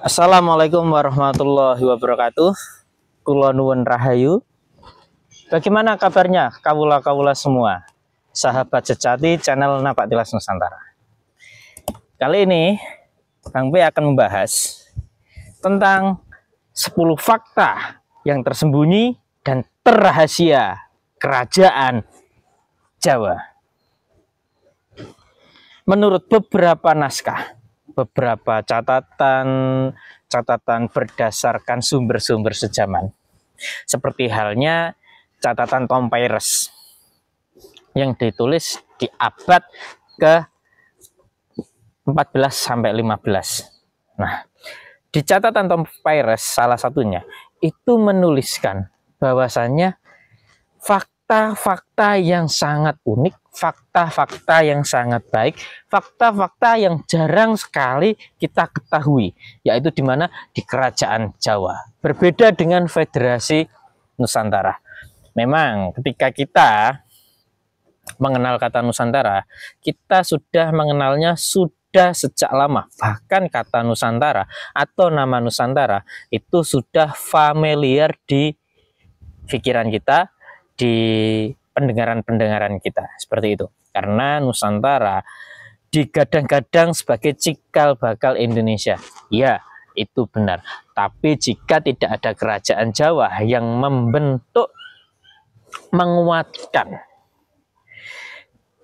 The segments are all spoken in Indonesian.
Assalamualaikum warahmatullahi wabarakatuh. Kula nuwun rahayu. Bagaimana kabarnya kawula-kawula semua? Sahabat sejati channel Napak Tilas Nusantara. Kali ini Bang P akan membahas tentang 10 fakta yang tersembunyi dan terrahasia kerajaan Jawa. Menurut beberapa naskah, beberapa catatan berdasarkan sumber-sumber sejaman, seperti halnya catatan Tom Paires yang ditulis di abad ke 14 sampai 15. Nah, di catatan Tom Paires salah satunya itu menuliskan bahwasannya fakta-fakta yang sangat unik, fakta-fakta yang sangat baik, fakta-fakta yang jarang sekali kita ketahui, yaitu di mana di kerajaan Jawa. Berbeda dengan Federasi Nusantara. Memang ketika kita mengenal kata Nusantara, kita sudah mengenalnya sudah sejak lama. Bahkan kata Nusantara atau nama Nusantara itu sudah familiar di pikiran kita, di pendengaran-pendengaran kita, seperti itu. Karena Nusantara digadang-gadang sebagai cikal bakal Indonesia. Ya, itu benar. Tapi jika tidak ada kerajaan Jawa yang membentuk, menguatkan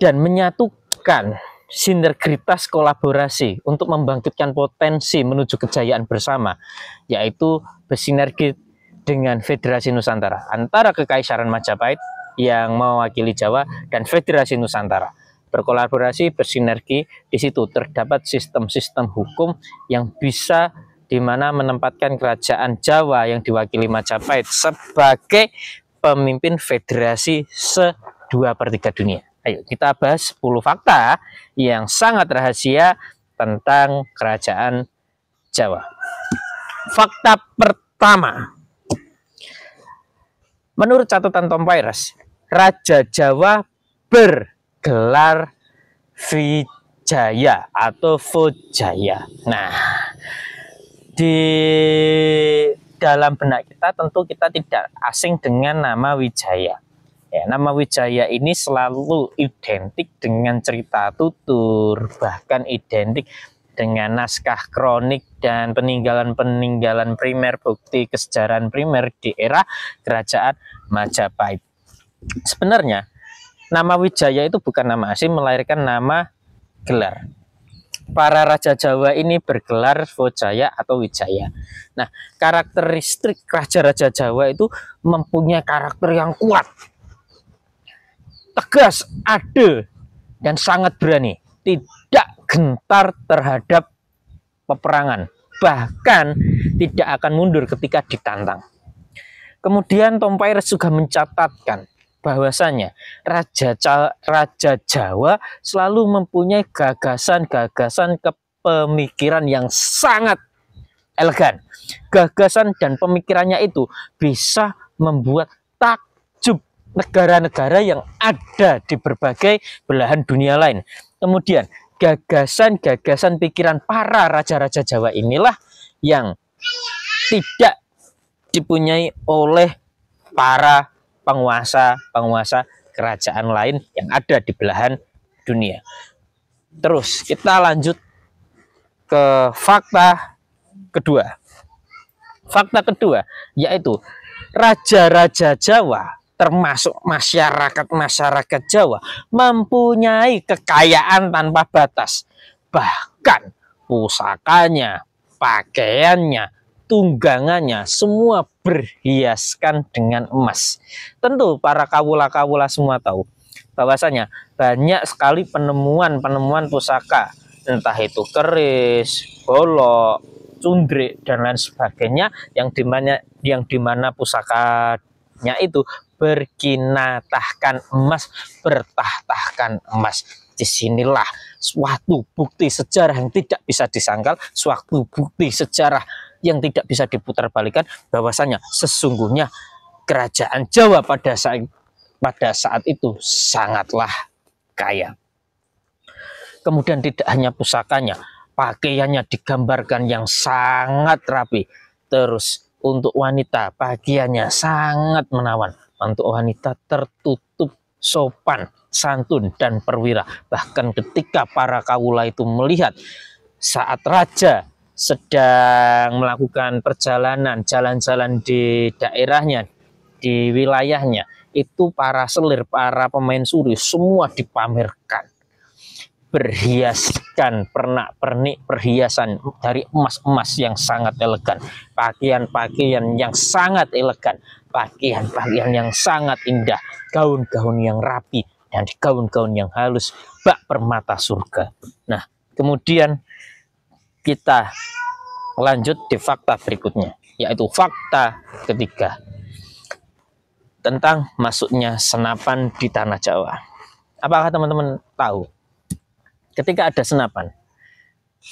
dan menyatukan sinergitas kolaborasi untuk membangkitkan potensi menuju kejayaan bersama, yaitu bersinergi dengan Federasi Nusantara antara Kekaisaran Majapahit yang mewakili Jawa dan Federasi Nusantara berkolaborasi, bersinergi. Di situ terdapat sistem-sistem hukum yang bisa di mana menempatkan kerajaan Jawa yang diwakili Majapahit sebagai pemimpin federasi se-2/3 dunia. Ayo kita bahas 10 fakta yang sangat rahasia tentang kerajaan Jawa. Fakta pertama, menurut catatan Tom Paires, Raja Jawa bergelar Wijaya atau Vojaya. Nah, di dalam benak kita tentu kita tidak asing dengan nama Wijaya. Ya, nama Wijaya ini selalu identik dengan cerita tutur, bahkan identik dengan naskah kronik dan peninggalan-peninggalan primer, bukti kesejarahan primer di era kerajaan Majapahit. Sebenarnya nama Wijaya itu bukan nama asing, melahirkan nama gelar. Para raja Jawa ini bergelar Vojaya atau Wijaya. Nah, karakteristik raja-raja Jawa itu mempunyai karakter yang kuat, tegas, adil, dan sangat berani. Tidak gentar terhadap peperangan, bahkan tidak akan mundur ketika ditantang. Kemudian Tom Paires juga mencatatkan bahwasanya Raja Jawa selalu mempunyai gagasan-gagasan kepemikiran yang sangat elegan. Gagasan dan pemikirannya itu bisa membuat takjub negara-negara yang ada di berbagai belahan dunia lain. Kemudian gagasan-gagasan pikiran para raja-raja Jawa inilah yang tidak dipunyai oleh para penguasa-penguasa kerajaan lain yang ada di belahan dunia. Terus kita lanjut ke fakta kedua. Fakta kedua yaitu raja-raja Jawa termasuk masyarakat Jawa mempunyai kekayaan tanpa batas. Bahkan pusakanya, pakaiannya, tunggangannya semua berhiaskan dengan emas. Tentu para kawula-kawula semua tahu bahwasanya banyak sekali penemuan pusaka, entah itu keris, golok, cundrik dan lain sebagainya yang dimana pusakanya itu berkinatahkan emas, bertahtahkan emas. Disinilah suatu bukti sejarah yang tidak bisa disangkal, suatu bukti sejarah yang tidak bisa diputarbalikkan bahwasanya sesungguhnya kerajaan Jawa pada saat itu sangatlah kaya. Kemudian tidak hanya pusakanya, pakaiannya digambarkan yang sangat rapi. Terus untuk wanita pakaiannya sangat menawan. Untuk wanita tertutup, sopan, santun, dan perwira. Bahkan ketika para kawula itu melihat saat raja sedang melakukan perjalanan, jalan-jalan di daerahnya, di wilayahnya, itu para selir, para pemain suri semua dipamerkan, berhiaskan pernak-pernik perhiasan dari emas-emas yang sangat elegan, pakaian-pakaian yang sangat elegan, pakaian-pakaian yang sangat indah, gaun-gaun yang rapi, dan gaun-gaun yang halus, bak permata surga. Nah, kemudian kita lanjut di fakta berikutnya, yaitu fakta ketiga tentang masuknya senapan di tanah Jawa. Apakah teman-teman tahu? Ketika ada senapan,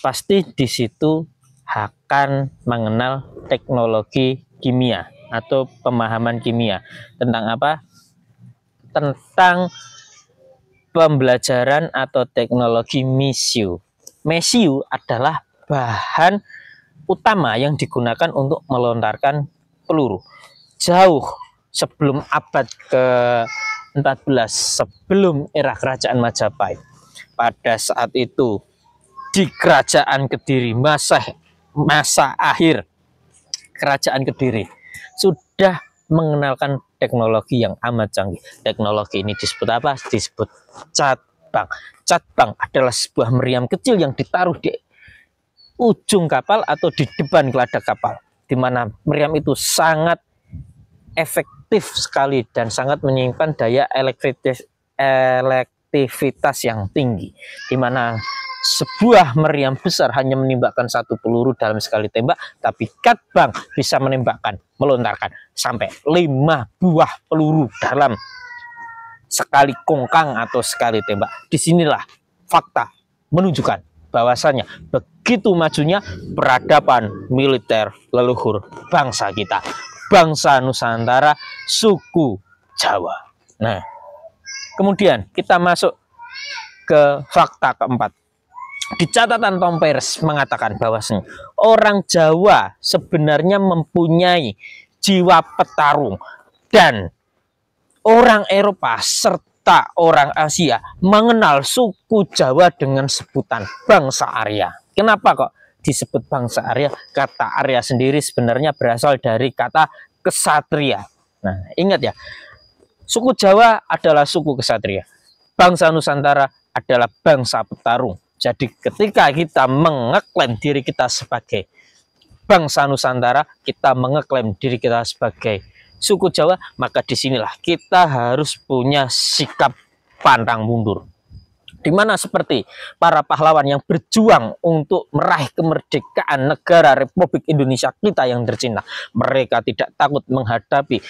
pasti di situ akan mengenal teknologi kimia atau pemahaman kimia. Tentang apa? Tentang pembelajaran atau teknologi mesiu. Mesiu adalah bahan utama yang digunakan untuk melontarkan peluru. Jauh sebelum abad ke-14, sebelum era kerajaan Majapahit. Pada saat itu di kerajaan Kediri, masa akhir kerajaan Kediri, sudah mengenalkan teknologi yang amat canggih. Teknologi ini disebut apa? Disebut catbang. Catbang adalah sebuah meriam kecil yang ditaruh di ujung kapal atau di depan geladak kapal, di mana meriam itu sangat efektif sekali dan sangat menyimpan daya elektrivitas yang tinggi, di mana sebuah meriam besar hanya menembakkan satu peluru dalam sekali tembak, tapi catbang bisa melontarkan sampai 5 buah peluru dalam sekali kongkang atau sekali tembak. Disinilah fakta menunjukkan bahwasanya begitu majunya peradaban militer leluhur bangsa kita, bangsa Nusantara, suku Jawa. Nah, kemudian kita masuk ke fakta keempat. Di catatan Tom Peirce mengatakan bahwasanya orang Jawa sebenarnya mempunyai jiwa petarung, dan orang Eropa serta orang Asia mengenal suku Jawa dengan sebutan bangsa Arya. Kenapa kok disebut bangsa Arya? Kata Arya sendiri sebenarnya berasal dari kata kesatria. Nah, ingat ya, suku Jawa adalah suku kesatria. Bangsa Nusantara adalah bangsa petarung. Jadi ketika kita mengeklaim diri kita sebagai bangsa Nusantara, kita mengeklaim diri kita sebagai suku Jawa, maka disinilah kita harus punya sikap pantang mundur. Dimana seperti para pahlawan yang berjuang untuk meraih kemerdekaan negara Republik Indonesia kita yang tercinta, mereka tidak takut menghadapi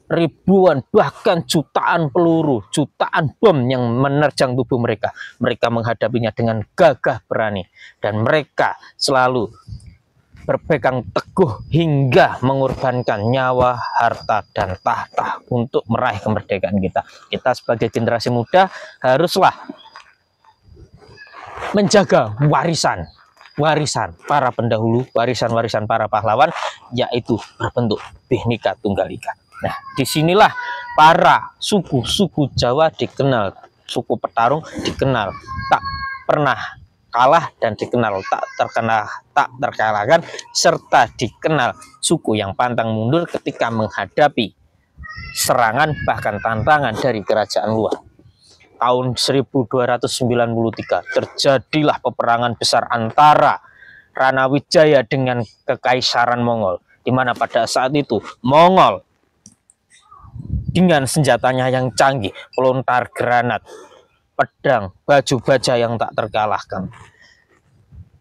ribuan bahkan jutaan peluru, jutaan bom yang menerjang tubuh mereka. Mereka menghadapinya dengan gagah berani, dan mereka selalu berpegang teguh hingga mengorbankan nyawa, harta, dan tahta untuk meraih kemerdekaan kita. Kita sebagai generasi muda haruslah menjaga warisan para pendahulu, warisan para pahlawan, yaitu berbentuk Bhinneka Tunggal Ika. Nah, disinilah para suku Jawa dikenal, suku petarung dikenal tak pernah kalah, dan dikenal tak terkalahkan, serta dikenal suku yang pantang mundur ketika menghadapi serangan bahkan tantangan dari kerajaan luar. Tahun 1293 terjadilah peperangan besar antara Ranawijaya dengan Kekaisaran Mongol, di mana pada saat itu Mongol dengan senjatanya yang canggih, pelontar granat, pedang, baju baja yang tak terkalahkan,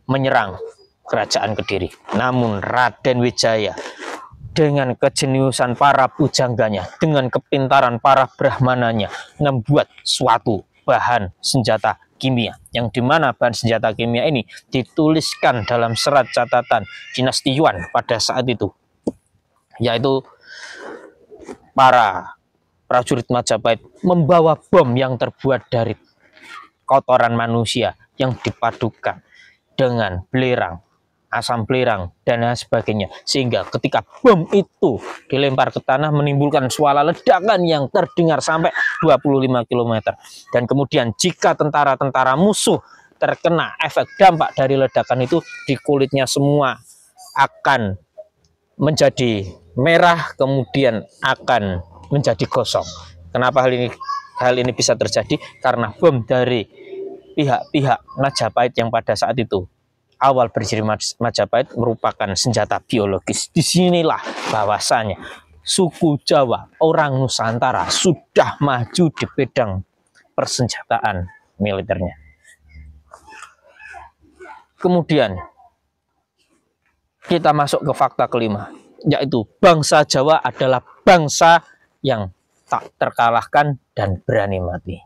menyerang kerajaan Kediri. Namun Raden Wijaya dengan kejeniusan para pujangganya, dengan kepintaran para brahmananya, membuat suatu bahan senjata kimia, yang dimana bahan senjata kimia ini dituliskan dalam serat catatan dinasti Yuan pada saat itu, yaitu para prajurit Majapahit membawa bom yang terbuat dari kotoran manusia yang dipadukan dengan belerang, asam belerang, dan lain sebagainya. Sehingga ketika bom itu dilempar ke tanah menimbulkan suara ledakan yang terdengar sampai 25 km. Dan kemudian jika tentara-tentara musuh terkena efek dampak dari ledakan itu, di kulitnya semua akan menjadi merah, kemudian akan menjadi gosong. Kenapa hal ini bisa terjadi? Karena bom dari pihak-pihak Majapahit yang pada saat itu awal berdiri Majapahit merupakan senjata biologis. Disinilah bahwasanya suku Jawa, orang Nusantara sudah maju di bidang persenjataan militernya. Kemudian kita masuk ke fakta kelima, yaitu bangsa Jawa adalah bangsa yang tak terkalahkan dan berani mati.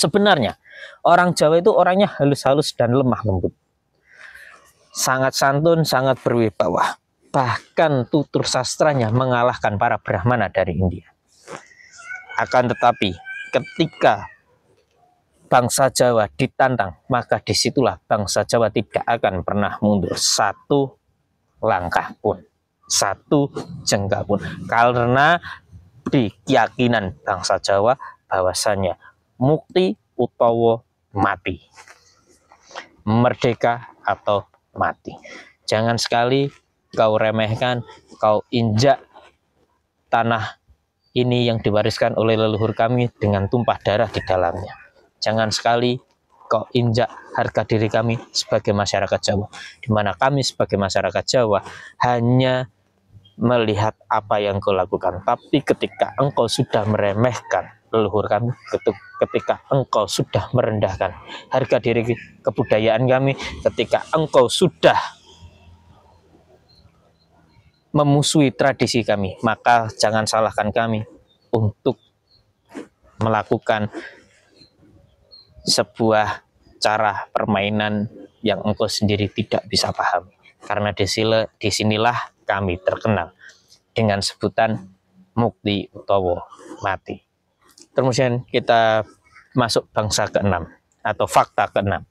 Sebenarnya orang Jawa itu orangnya halus-halus dan lemah lembut, sangat santun, sangat berwibawa. Bahkan tutur sastranya mengalahkan para Brahmana dari India. Akan tetapi ketika bangsa Jawa ditantang, maka disitulah bangsa Jawa tidak akan pernah mundur satu langkah pun, satu jengkal pun. Karena di keyakinan bangsa Jawa bahwasanya mukti utawa mati, merdeka atau mati. Jangan sekali kau remehkan, kau injak tanah ini yang diwariskan oleh leluhur kami dengan tumpah darah di dalamnya. Jangan sekali kau injak harga diri kami sebagai masyarakat Jawa, di mana kami sebagai masyarakat Jawa hanya melihat apa yang kau lakukan. Tapi ketika engkau sudah meremehkan leluhur kami, ketika engkau sudah merendahkan harga diri kebudayaan kami, ketika engkau sudah memusuhi tradisi kami, maka jangan salahkan kami untuk melakukan sebuah cara permainan yang engkau sendiri tidak bisa pahami. Karena disinilah kami terkenal dengan sebutan mukti utawa mati. Kemudian kita masuk bangsa keenam atau fakta keenam.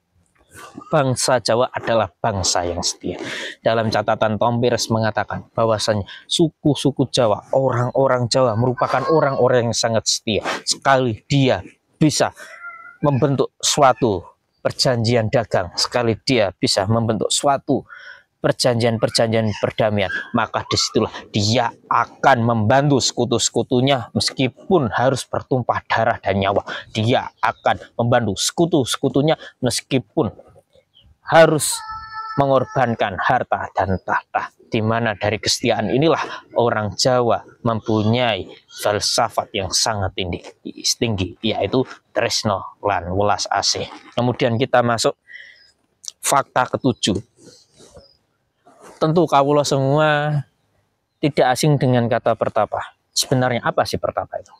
Bangsa Jawa adalah bangsa yang setia. Dalam catatan Tompires mengatakan bahwasanya suku-suku Jawa, orang-orang Jawa merupakan orang-orang yang sangat setia. Sekali dia bisa membentuk suatu perjanjian dagang, sekali dia bisa membentuk suatu perjanjian perdamaian, maka disitulah dia akan membantu sekutu-sekutunya meskipun harus bertumpah darah dan nyawa. Dia akan membantu sekutu-sekutunya meskipun harus mengorbankan harta dan tahta. Di mana dari kesetiaan inilah orang Jawa mempunyai filsafat yang sangat tinggi, yaitu tresno lan welas asih. Kemudian kita masuk fakta ketujuh. Tentu kawula semua tidak asing dengan kata pertapa. Sebenarnya apa sih pertapa itu?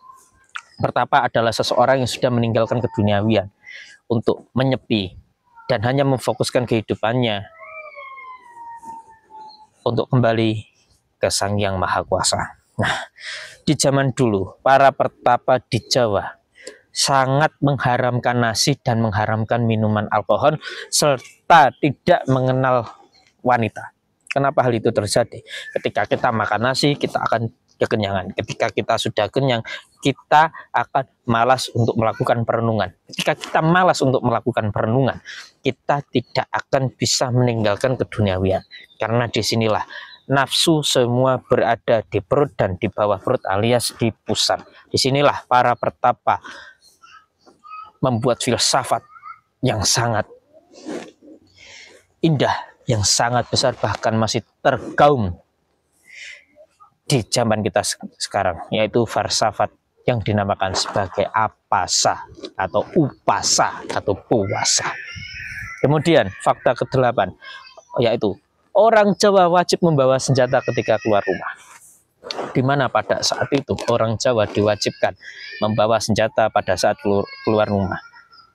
Pertapa adalah seseorang yang sudah meninggalkan keduniawian untuk menyepi dan hanya memfokuskan kehidupannya untuk kembali ke Sang Yang Maha Kuasa. Nah, di zaman dulu para pertapa di Jawa sangat mengharamkan nasi dan mengharamkan minuman alkohol serta tidak mengenal wanita. Kenapa hal itu terjadi? Ketika kita makan nasi, kita akan kekenyangan. Ketika kita sudah kenyang, kita akan malas untuk melakukan perenungan. Ketika kita malas untuk melakukan perenungan, kita tidak akan bisa meninggalkan keduniawian. Karena disinilah nafsu semua berada di perut dan di bawah perut alias di pusat. Disinilah para pertapa membuat filsafat yang sangat indah, yang sangat besar, bahkan masih tergaung di zaman kita sekarang, yaitu filsafat yang dinamakan sebagai apasa atau upasa atau puasa. Kemudian fakta ke-8, yaitu orang Jawa wajib membawa senjata ketika keluar rumah. Di mana pada saat itu orang Jawa diwajibkan membawa senjata pada saat keluar rumah.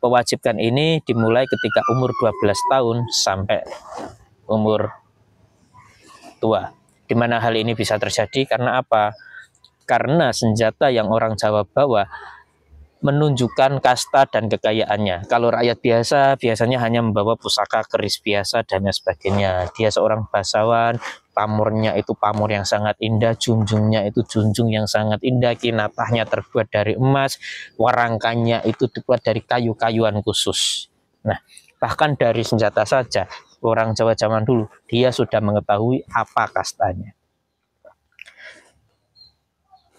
Pewajibkan ini dimulai ketika umur 12 tahun sampai umur tua. Di mana hal ini bisa terjadi karena apa? Karena senjata yang orang Jawa bawa menunjukkan kasta dan kekayaannya. Kalau rakyat biasa biasanya hanya membawa pusaka keris biasa dan sebagainya. Dia seorang bangsawan, pamornya itu pamor yang sangat indah, junjungnya itu junjung yang sangat indah, kinatahnya terbuat dari emas, warangkannya itu dibuat dari kayu-kayuan khusus. Nah, bahkan dari senjata saja orang Jawa zaman dulu dia sudah mengetahui apa kastanya.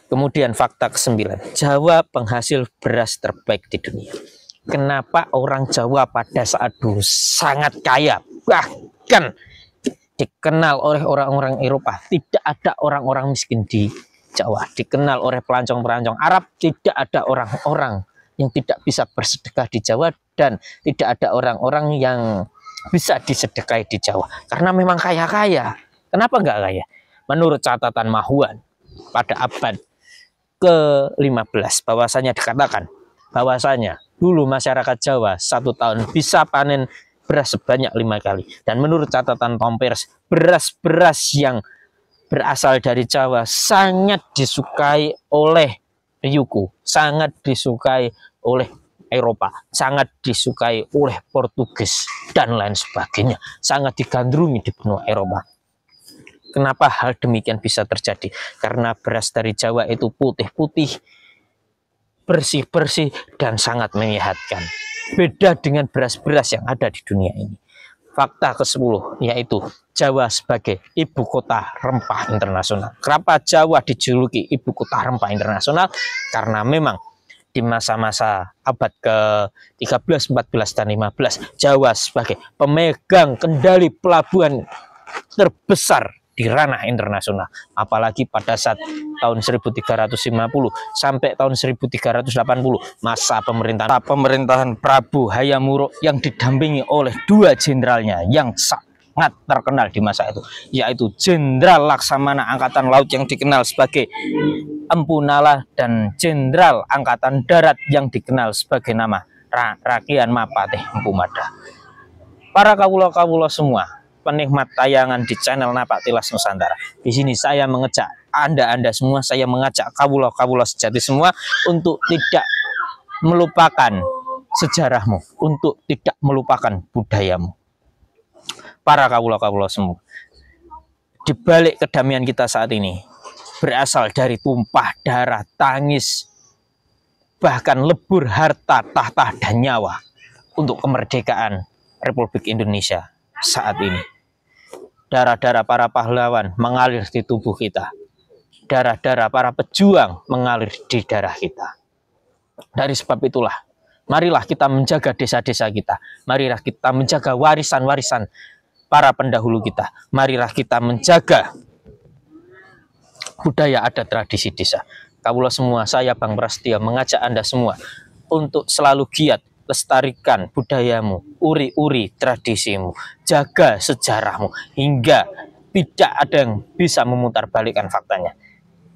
Kemudian fakta ke-9, Jawa penghasil beras terbaik di dunia. Kenapa orang Jawa pada saat dulu sangat kaya, bahkan dikenal oleh orang-orang Eropa. Tidak ada orang-orang miskin di Jawa. Dikenal oleh pelancong-pelancong Arab. Tidak ada orang-orang yang tidak bisa bersedekah di Jawa, dan tidak ada orang-orang yang bisa disedekahi di Jawa. Karena memang kaya-kaya. Kenapa enggak kaya? Menurut catatan Mahuan pada abad ke-15 bahwasanya dikatakan bahwasanya dulu masyarakat Jawa 1 tahun bisa panen beras sebanyak 5 kali. Dan menurut catatan Tom Pears, beras-beras yang berasal dari Jawa sangat disukai oleh Ryukyu, sangat disukai oleh Eropa, sangat disukai oleh Portugis dan lain sebagainya, sangat digandrungi di benua Eropa. Kenapa hal demikian bisa terjadi? Karena beras dari Jawa itu putih-putih, bersih-bersih, dan sangat menyehatkan. Beda dengan beras-beras yang ada di dunia ini. Fakta ke-10 yaitu Jawa sebagai ibu kota rempah internasional. Kenapa Jawa dijuluki ibu kota rempah internasional? Karena memang di masa-masa abad ke-13, 14, dan 15, Jawa sebagai pemegang kendali pelabuhan terbesar di ranah internasional. Apalagi pada saat tahun 1350 sampai tahun 1380, masa pemerintahan Prabu Hayam Wuruk yang didampingi oleh 2 jenderalnya yang sangat terkenal di masa itu, yaitu Jenderal Laksamana Angkatan Laut yang dikenal sebagai Empu Nala dan Jenderal Angkatan Darat yang dikenal sebagai nama Rakian Mapatih Empu Mada. Para kawula-kawula semua, penikmat tayangan di channel Napak Tilas Nusantara. Di sini saya mengajak Anda semua, saya mengajak kawula-kawula sejati semua untuk tidak melupakan sejarahmu, untuk tidak melupakan budayamu. Para kawula-kawula semua, di balik kedamaian kita saat ini berasal dari tumpah darah, tangis, bahkan lebur harta, tahta, dan nyawa untuk kemerdekaan Republik Indonesia saat ini. Darah-darah para pahlawan mengalir di tubuh kita. Darah-darah para pejuang mengalir di darah kita. Dari sebab itulah, marilah kita menjaga desa-desa kita. Marilah kita menjaga warisan-warisan para pendahulu kita. Marilah kita menjaga budaya adat tradisi desa. Kawula semua, saya Bang Prasetyo mengajak Anda semua untuk selalu giat lestarikan budayamu, uri-uri tradisimu, jaga sejarahmu, hingga tidak ada yang bisa memutarbalikkan faktanya.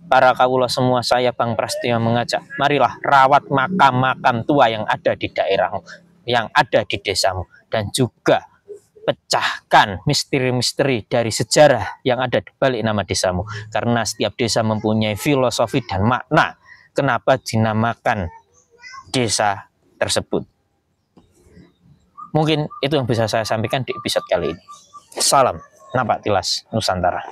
Para kawula semua, saya Bang Prasetyo mengajak, marilah rawat makam-makam tua yang ada di daerahmu, yang ada di desamu, dan juga pecahkan misteri-misteri dari sejarah yang ada di balik nama desamu. Karena setiap desa mempunyai filosofi dan makna kenapa dinamakan desa tersebut. Mungkin itu yang bisa saya sampaikan di episode kali ini. Salam Napak Tilas Nusantara.